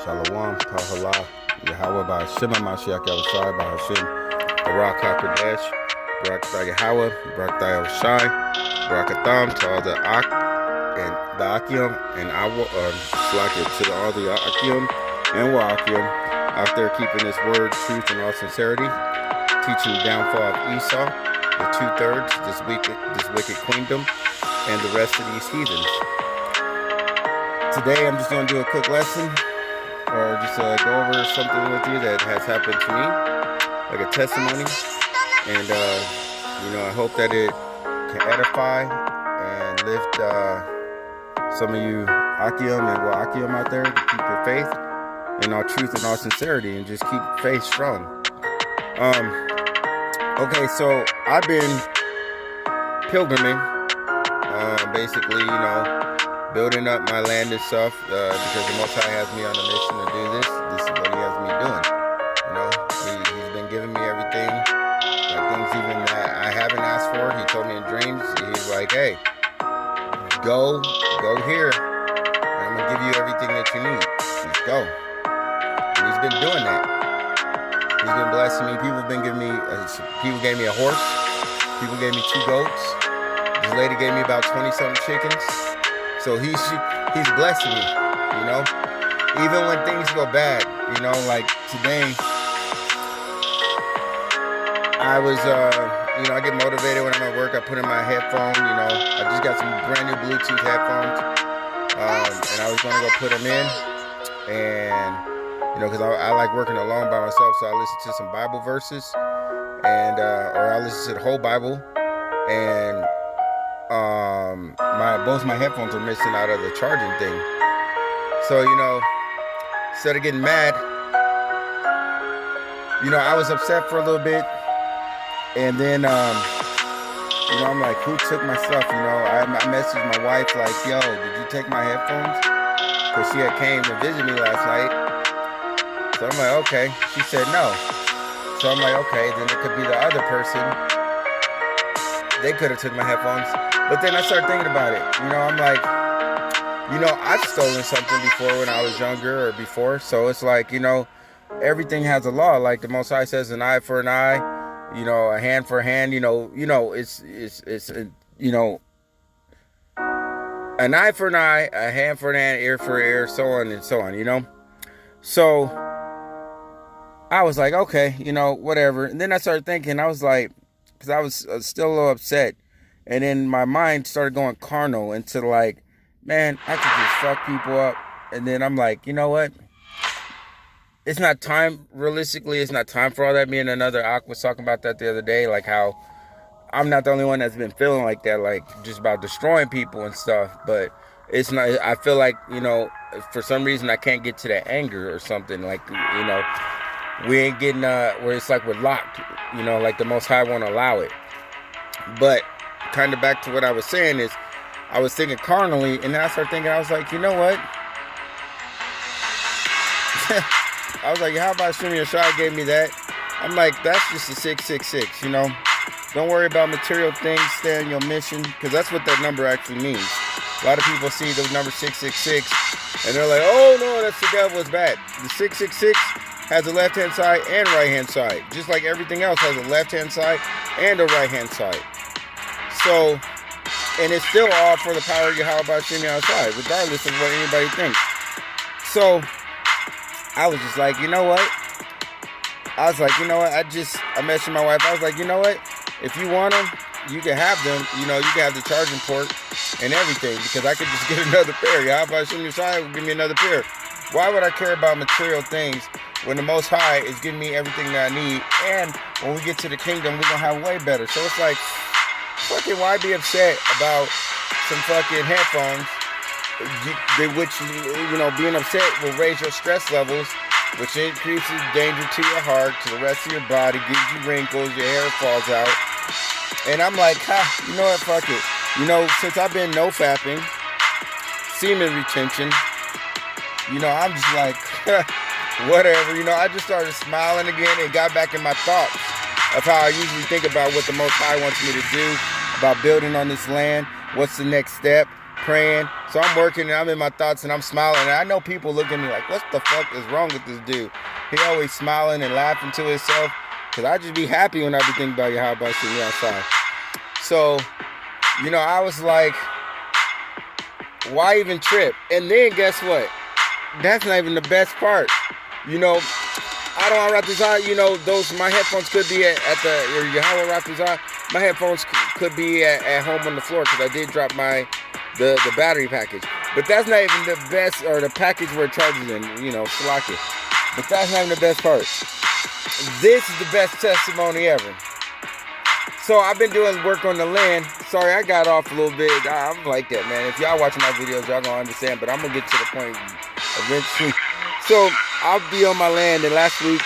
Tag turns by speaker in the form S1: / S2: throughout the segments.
S1: Shalom, Kahala, Yahweh by Hashem, Mashiach Yahushai by Hashem, Barak HaKadosh, Barak Yahweh, Barak Yahushai, Barak Atham, to all the Ak, and the Akim, and to all the Akim and Waakim out there keeping this word, truth, and all sincerity, teaching the downfall of Esau, the 2/3, this wicked queendom, and the rest of these heathens. Today I'm just going to do a quick lesson, or just go over something with you that has happened to me, like a testimony, and I hope that it can edify and lift some of you Akim and Waakim out there to keep your faith in all truth and all sincerity, and just keep faith strong. Okay, so I've been pilgriming, basically, building up my land and stuff, because the Most High has me on a mission to do this. This is what He has me doing. He's been giving me everything, like things even that I haven't asked for. He told me in dreams. He's like, "Hey, go here, and I'm gonna give you everything that you need. Just go." And He's been doing that. He's been blessing me. People gave me a horse. People gave me 2 goats. This lady gave me about 20-something chickens. So he's blessing me, even when things go bad, like today, I was, I get motivated when I'm at work. I put in my headphone, I just got some brand new Bluetooth headphones, and I was going to go put them in, and, because I like working alone by myself, so I listen to some Bible verses, and, or I listen to the whole Bible, and, both my headphones are missing out of the charging thing. So, instead of getting mad, I was upset for a little bit. And then, I'm like, who took my stuff? I messaged my wife like, yo, did you take my headphones? Because she had came to visit me last night. So I'm like, okay. She said no. So I'm like, okay, then it could be the other person. They could have took my headphones. But then I started thinking about it. I'm like, I've stolen something before when I was younger or before. So it's like, everything has a law. Like the Most High says, an eye for an eye, a hand for a hand. An eye for an eye, a hand for an hand, ear for ear, so on and so on, So I was like, okay, whatever. And then I started thinking, I was like, because I was still a little upset. And then my mind started going carnal into like, man, I could just fuck people up. And then I'm like, you know what? It's not time, realistically, it's not time for all that. Me and another Ak was talking about that the other day, like how I'm not the only one that's been feeling like that, like just about destroying people and stuff. But it's not, I feel like, for some reason I can't get to that anger or something. Like, we ain't getting, where it's like we're locked, like the Most High won't allow it. But kind of back to what I was saying is, I was thinking carnally, and then I started thinking, I was like, you know what? I was like, how about Shimmy Ashai gave me that? I'm like, that's just a 666, Don't worry about material things, stay on your mission, because that's what that number actually means. A lot of people see the number 666, and they're like, oh no, that's the devil, it's bad. The 666 has a left-hand side and right-hand side, just like everything else has a left-hand side and a right-hand side. So, and it's still all for the power of Yahweh by Shimmy outside, regardless of what anybody thinks. So, I was just like, you know what? I messaged my wife. I was like, you know what? If you want them, you can have them. You can have the charging port and everything, because I could just get another pair. Yahweh by Shimmy outside will give me another pair. Why would I care about material things when the Most High is giving me everything that I need? And when we get to the kingdom, we're going to have way better. So it's like, fucking why be upset about some fucking headphones, which, being upset will raise your stress levels, which increases danger to your heart, to the rest of your body, gives you wrinkles, your hair falls out. And I'm like, you know what, fuck it. Since I've been no-fapping, semen retention, I'm just like, whatever, I just started smiling again and got back in my thoughts of how I usually think about what the Most High wants me to do, about building on this land, what's the next step, praying. So I'm working and I'm in my thoughts and I'm smiling. And I know people look at me like, what the fuck is wrong with this dude? He always smiling and laughing to himself. Because I just be happy when I be thinking about how about shit me outside. So, you know, I was like, why even trip? And then guess what? That's not even the best part. You know, I don't want to wrap this, you know, my headphones could be at the, or how I wrap this, my headphones could be at home on the floor because I did drop the battery package. But that's not even the best, or the package where it charges in, you know, Slocky. But that's not even the best part. This is the best testimony ever. So I've been doing work on the land. Sorry, I got off a little bit. I'm like that, man. If y'all watching my videos, y'all gonna understand. But I'm gonna get to the point eventually. So I'll be on my land. And last week,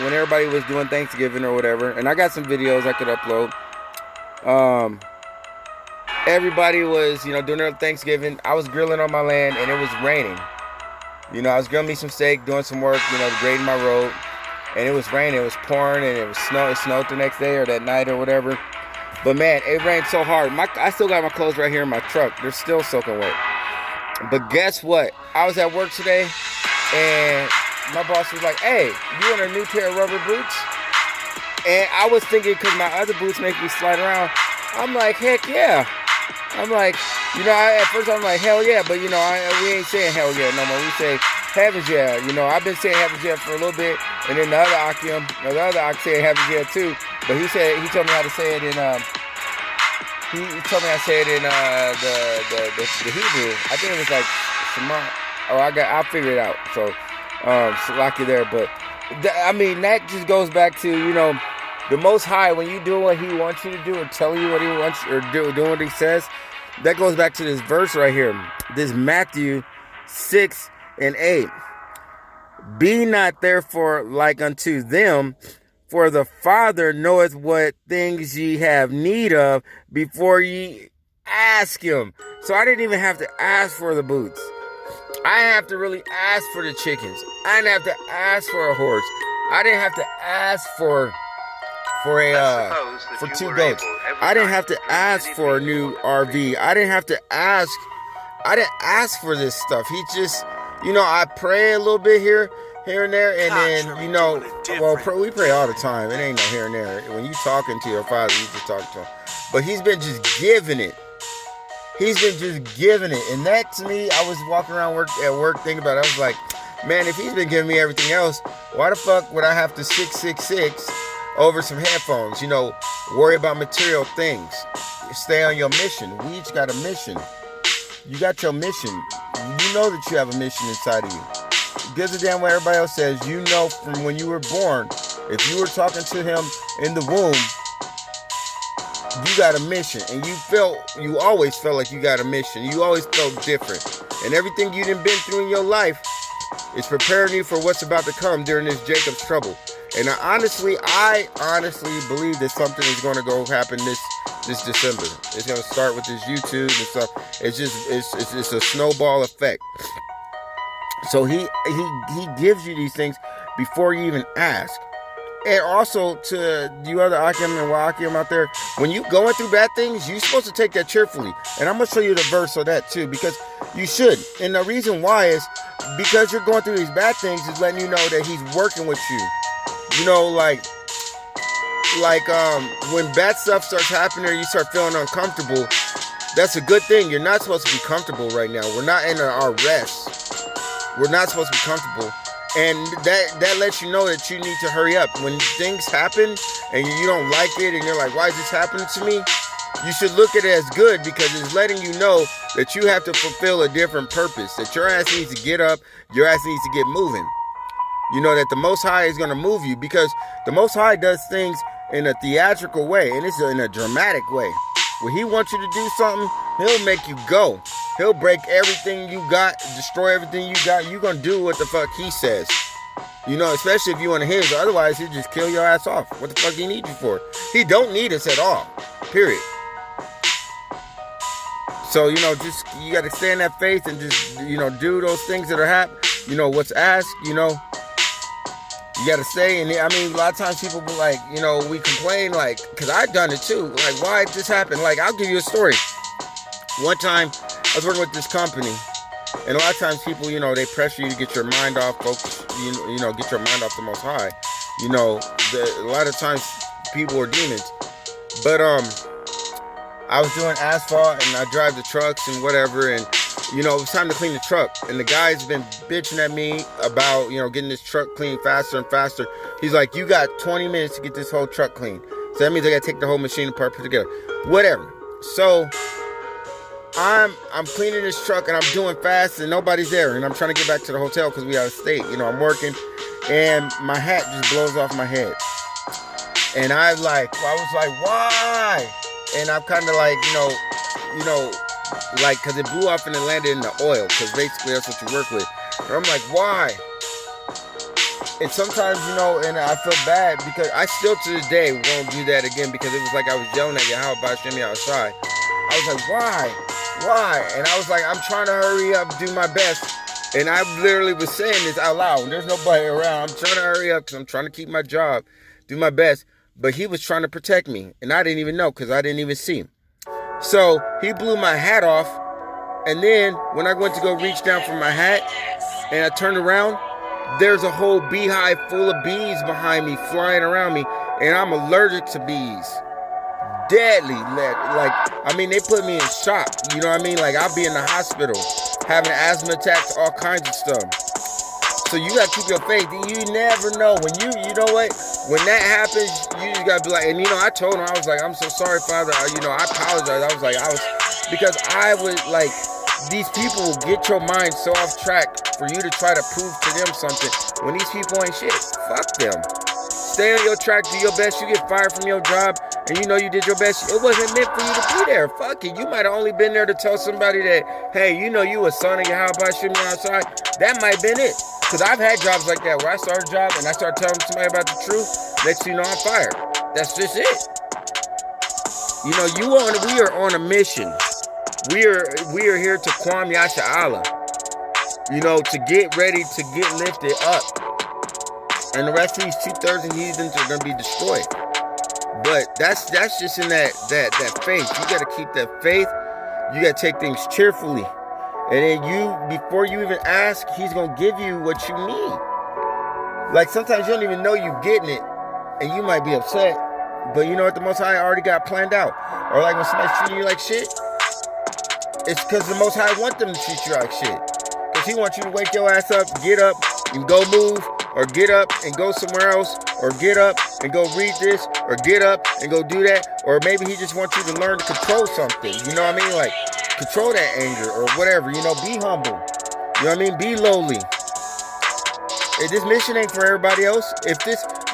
S1: when everybody was doing Thanksgiving or whatever, and I got some videos I could upload. Everybody was, you know, doing their Thanksgiving. I was grilling on my land, and it was raining. You know, I was grilling me some steak, doing some work, you know, grading my road. And it was raining, it was pouring, and it snowed the next day or that night or whatever. But man, it rained so hard. I still got my clothes right here in my truck. They're still soaking wet. But guess what? I was at work today, and my boss was like, hey, you want a new pair of rubber boots? And I was thinking, because my other boots make me slide around, I'm like, heck yeah. I'm like, you know, at first I'm like, hell yeah. But, you know, we ain't saying hell yeah no more. We say heavens yeah. You know, I've been saying heavens yeah for a little bit. And then the other Akim said heavens yeah too. But he told me how to say it in, he told me how to say it in the Hebrew. I think it was like Shema. I'll figure it out. So, Salaki there. But, I mean, that just goes back to, you know, the Most High, when you do what He wants you to do, or telling you what He wants, or doing what He says, that goes back to this verse right here. This Matthew 6:8. Be not therefore like unto them, for the Father knoweth what things ye have need of before ye ask Him. So I didn't even have to ask for the boots. I didn't have to really ask for the chickens. I didn't have to ask for a horse. I didn't have to ask for 2 goats. I didn't have to ask for a new RV. I didn't ask for this stuff. He just, you know, I pray a little bit here and there, and then, you know, well, we pray all the time. It ain't no here and there. When you talking to your Father, you just talk to Him. But He's been just giving it. He's been just giving it. And that, to me, I was walking around at work thinking about it. I was like, man, if He's been giving me everything else, why the fuck would I have to 666 over some headphones? You know, worry about material things. Stay on your mission. We each got a mission. You got your mission. You know that you have a mission inside of you. Gives a damn what everybody else says. You know from when you were born, if you were talking to Him in the womb, you got a mission. And you always felt like you got a mission. You always felt different. And everything you done been through in your life is preparing you for what's about to come during this Jacob's trouble. And I honestly believe that something is going to go happen this December. It's going to start with this YouTube and stuff. It's just a snowball effect. So he gives you these things before you even ask. And also, to you other Akim and Wa'akim out there, when you going through bad things, you're supposed to take that cheerfully. And I'm going to show you the verse of that too, because you should. And the reason why is because you're going through these bad things is letting you know that He's working with you. You know, like when bad stuff starts happening or you start feeling uncomfortable, that's a good thing. You're not supposed to be comfortable right now. We're not in our rest. We're not supposed to be comfortable. And that lets you know that you need to hurry up. When things happen and you don't like it and you're like, why is this happening to me? You should look at it as good, because it's letting you know that you have to fulfill a different purpose. That your ass needs to get up. Your ass needs to get moving. You know that the Most High is going to move you, because the Most High does things in a theatrical way, and it's in a dramatic way. When He wants you to do something, He'll make you go. He'll break everything you got, destroy everything you got. You're going to do what the fuck He says. You know, especially if you want to His. Otherwise, He'll just kill your ass off. What the fuck He need you for? He don't need us at all. Period. So, you know, just, you got to stay in that faith and just, you know, do those things that are happening. You know, what's asked, you know. You got to stay. And I mean, a lot of times people be like, you know, we complain, like, because I've done it too. Like, why did this happen? Like, I'll give you a story. One time, I was working with this company, and a lot of times people, they pressure you to get your mind off, focus, get your mind off the Most High. A lot of times people are demons. But I was doing asphalt, and I drive the trucks and whatever, and it was time to clean the truck. And the guy's been bitching at me about, getting this truck clean faster and faster. He's like, you got 20 minutes to get this whole truck clean. So that means I got to take the whole machine apart, put it together. Whatever. So I'm cleaning this truck, and I'm doing fast, and nobody's there. And I'm trying to get back to the hotel because we out of state. I'm working, and my hat just blows off my head. And I was like, why? And I'm kind of like, because it blew off and it landed in the oil, because basically that's what you work with. And I'm like, why? And sometimes, and I feel bad, because I still to this day won't do that again, because it was like I was yelling at Yahweh Shemi outside. I was like, why? And I was like, I'm trying to hurry up, do my best. And I literally was saying this out loud. There's nobody around. I'm trying to hurry up because I'm trying to keep my job, do my best. But he was trying to protect me, and I didn't even know because I didn't even see him. So he blew my hat off, and then when I went to go reach down for my hat, and I turned around, there's a whole beehive full of bees behind me, flying around me, and I'm allergic to bees. Deadly. They put me in shock. You know what I mean? Like, I'll be in the hospital, having asthma attacks, all kinds of stuff. So you gotta keep your faith. You never know. When when that happens, you just gotta be like, and I told him, I was like, I'm so sorry, Father. I apologize. Because I was like, these people will get your mind so off track for you to try to prove to them something when these people ain't shit. Fuck them. Stay on your track, do your best. You get fired from your job, and you did your best. It wasn't meant for you to be there. Fuck it. You might have only been there to tell somebody that, hey, you a son of Yahweh Shemi outside. That might have been it. Because I've had jobs like that where I start a job and I start telling somebody about the truth. Next thing you know, I'm fired. That's just it. We are on a mission. We are here to Kwam Yasha Allah. To get ready to get lifted up. And the rest of these 2/3 of heathens are going to be destroyed. But that's just in that faith. You got to keep that faith. You got to take things cheerfully. And then before you even ask, he's going to give you what you need. Like, sometimes you don't even know you're getting it, and you might be upset. But you know what? The Most High already got planned out. Or like when somebody's treating you like shit, it's because the Most High want them to treat you like shit. Because he wants you to wake your ass up, get up, and go move, or get up and go somewhere else, or get up and go read this, or get up and go do that. Or maybe he just wants you to learn to control something. You know what I mean? Like, control that anger or whatever, be humble. You know what I mean? Be lowly. If this mission ain't for everybody else,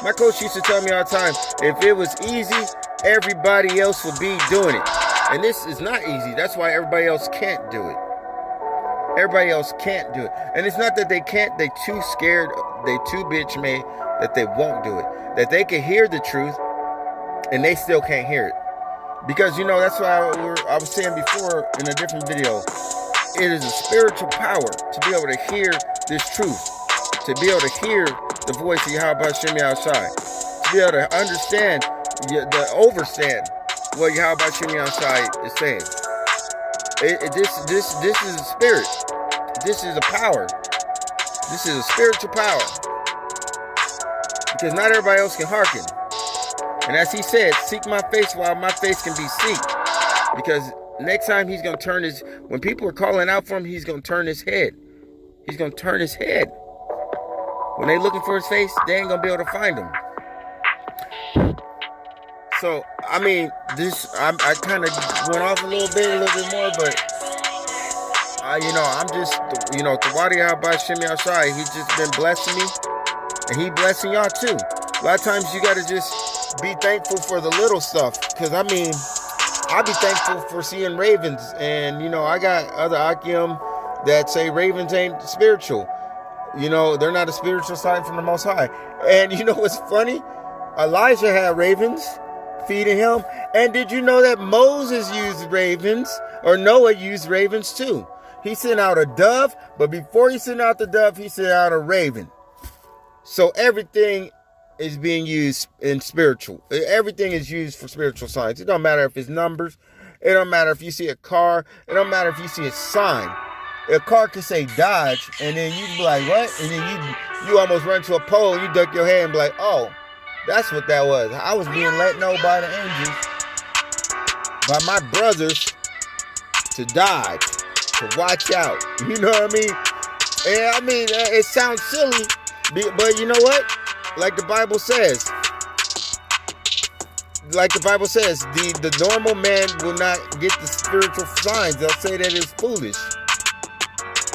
S1: my coach used to tell me all the time, if it was easy, everybody else would be doing it. And this is not easy. That's why everybody else can't do it. Everybody else can't do it. And it's not that they can't, they too scared, they too bitch made that they won't do it. That they can hear the truth and they still can't hear it. Because, that's why I was saying before in a different video. It is a spiritual power to be able to hear this truth. To be able to hear the voice of Yahweh Shemi outside. To be able to understand, overstand what Yahweh Shemi outside is saying. This is a spirit. This is a power. This is a spiritual power. Because not everybody else can hearken. And as he said, seek my face while my face can be seeked. Because next time he's going to turn when people are calling out for him, he's going to turn his head. He's going to turn his head. When they looking for his face, they ain't going to be able to find him. So, I kind of went off a little bit more, but, I'm just, the Wadi Yahweh Shemi outside, he's just been blessing me, and he blessing y'all too. A lot of times you got to just be thankful for the little stuff, because, I be thankful for seeing ravens, and, I got other Akim that say ravens ain't spiritual. They're not a spiritual sign from the Most High. And you know what's funny? Elijah had ravens feeding him. And did you know that Moses used ravens, or Noah used ravens too? He sent out a dove, but before he sent out the dove, he sent out a raven. So everything is being used in spiritual. Everything is used for spiritual signs. It don't matter if it's numbers. It don't matter if you see a car. It don't matter if you see a sign. A car can say Dodge, and then you be like, what? And then you almost run to a pole, and you duck your head and be like, oh, that's what that was. I was being let know by the angels, by my brothers, to dodge, to watch out. You know what I mean? And I mean, it sounds silly, but you know what? Like the Bible says, the normal man will not get the spiritual signs. They'll say that it's foolish.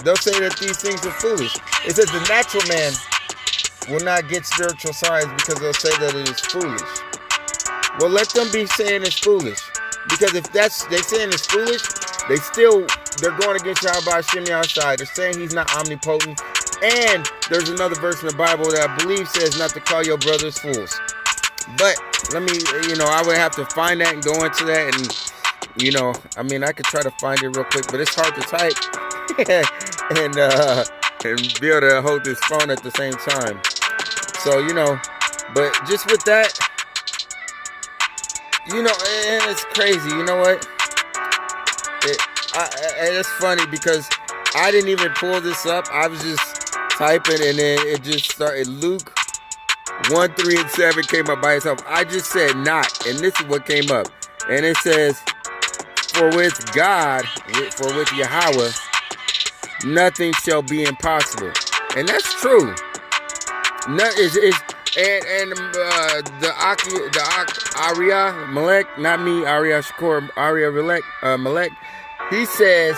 S1: They'll say that these things are foolish. It says the natural man will not get spiritual signs because they'll say that it is foolish. Well, let them be saying it's foolish. Because if they saying it's foolish, they're going against Yahweh Hashem Yahushai. They're saying he's not omnipotent. And there's another verse in the Bible that I believe says not to call your brothers fools. But let me, I would have to find that and go into that. And, I mean, I could try to find it real quick, but it's hard to type and be able to hold this phone at the same time. So, but just with that, and it's crazy. You know what? It's funny because I didn't even pull this up. I was just typing, and then it just started. Luke 1, 3, and 7 came up by itself. I just said not, and this is what came up. And it says, for with God, for with Yahweh, nothing shall be impossible. And that's true. The Arya Malek, not me, Arya Shakur, Arya Malek, he says,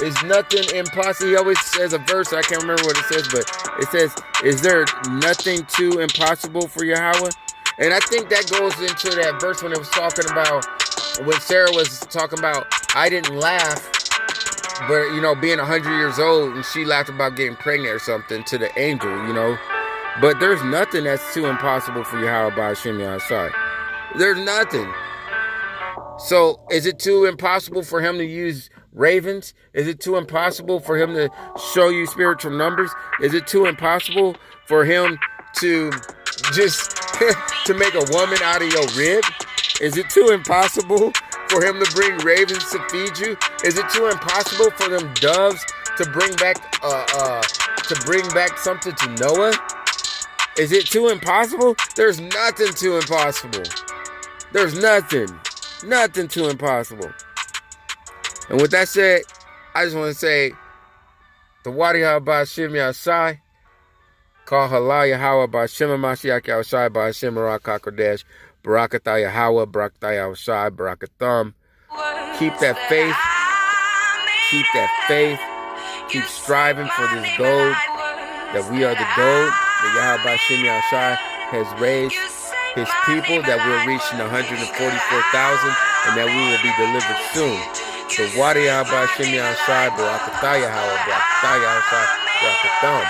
S1: is nothing impossible. He always says a verse, I can't remember what it says, but it says, is there nothing too impossible for Yahweh? And I think that goes into that verse when it was talking about, when Sarah was talking about, I didn't laugh, but, being 100 years old, and she laughed about getting pregnant or something to the angel, But there's nothing that's too impossible for Yahweh by Hashem Yahushai. There's nothing. So, is it too impossible for him to use ravens? Is it too impossible for him to show you spiritual numbers? Is it too impossible for him to just to make a woman out of your rib? Is it too impossible for him to bring ravens to feed you? Is it too impossible for them doves to bring back something to Noah? Is it too impossible? There's nothing too impossible. There's nothing too impossible. And with that said, I just want to say, the Wadi Haba Hashem Yahshai, Call Halal Yahweh Ba'Shem Mashiach Yahushai Ba'Shem Barak HaKodesh, Barakatah Yahweh, Barakatah Yahushai, Barakatham. Keep that faith. Keep that faith. Keep striving for this gold, that we are the gold, that Yahweh Ba'Shem Yahushai has raised his people, that we're reaching 144,000, and that we will be delivered soon. So Wadi Yahweh Ba'Shem Yahushai, Barakatah Yahweh, Barakatah Yahushai, Barakatham.